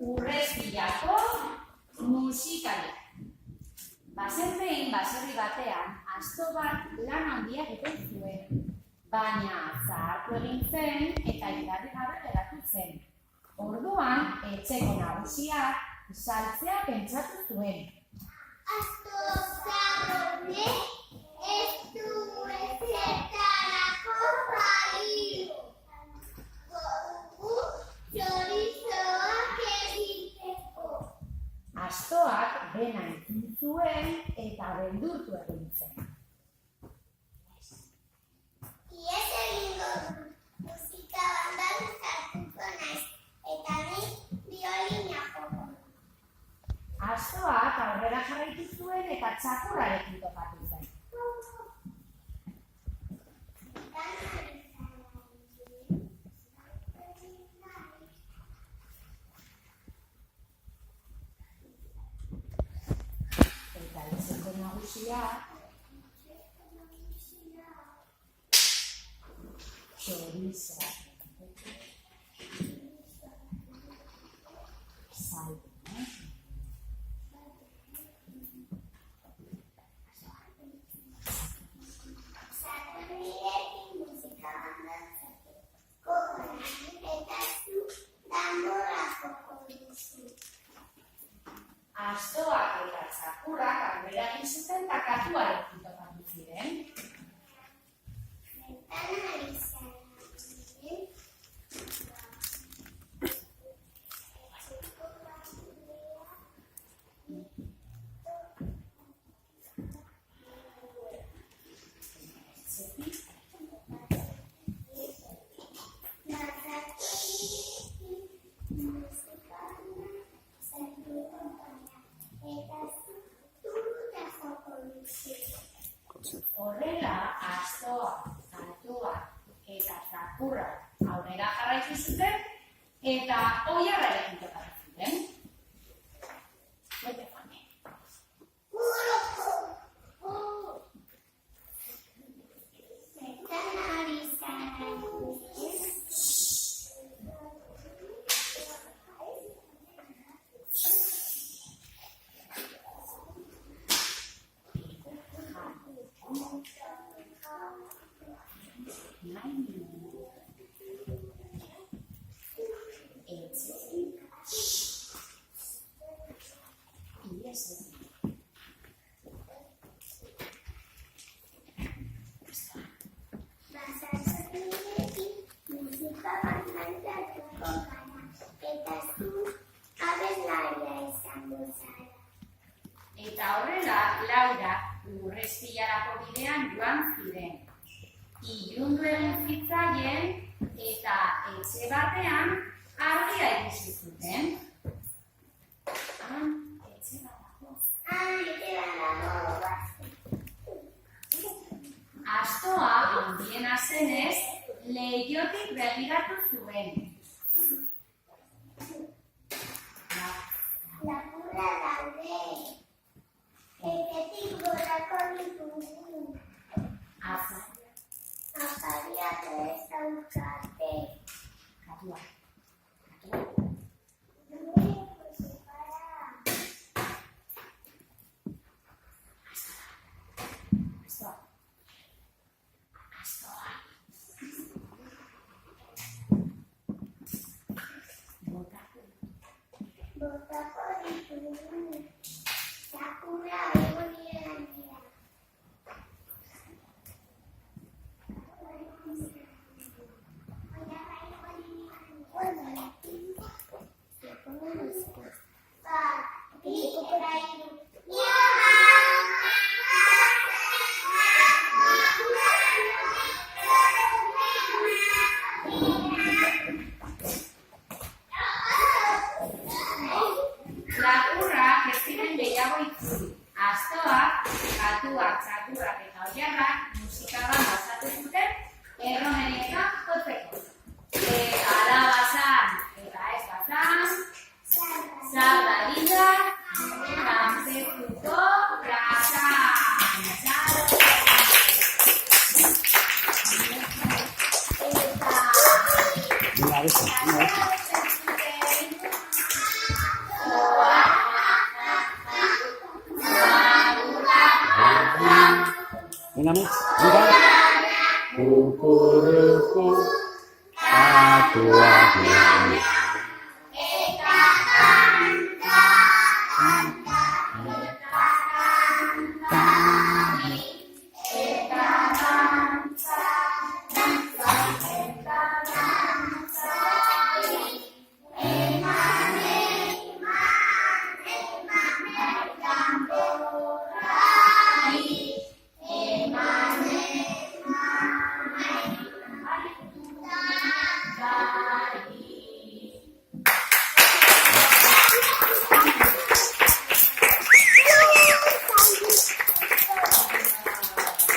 Urreztiako musikari. Baserbein baserri batean asto bat lan handia egiten zuen, baina zahartu egin zen eta igarri gabe geratu zen. Orduan, etxeko nagusiak saltzea pentsatu zuen. Asto zaharronek ez du ezertarako balio. Txorizoak egiteko. Astoak dena entzun zuen eta beldurtu egin zen. Ihes egingo dut, musika bandan sartuko naiz, eta nik biolina joko. Astoak aurrera jarraitu zuen eta txakurrarekin topatu zen. Eta etxeko nagusiak txorizoak saldu. Astoak eta txakurrak aurrera egin zuten eta katuarekin topatu ziren. Horrela, astoak, katuak eta txakurrak aurrera jarraitu zuten eta oilarrarekin topatu ziren. Eta horrela, Laura Urreztiarako bidean joan ziren. Ilundu egin zitzaien eta etxe batean argia ikusi zuten. Etxe badago. Astoa handiena zenez, leihotik begiratu zuen. Lapurra daude. Etetik gorako ditugu. Afariak ez daukate. Katuak. Botako ditugu. Txakurra egonieran dira. Lakurrak ez ziren gehiago itzuli. Astoak, katuak, txakurrak eta oilarrak musika bat basatu zuten erromenetan jotzeko. Eta ala bazan eta ez bazan, zaldadila, kanpetuko plazan. 잘했어. 왜냐면 네가 꾸꾸르꾸 아구아구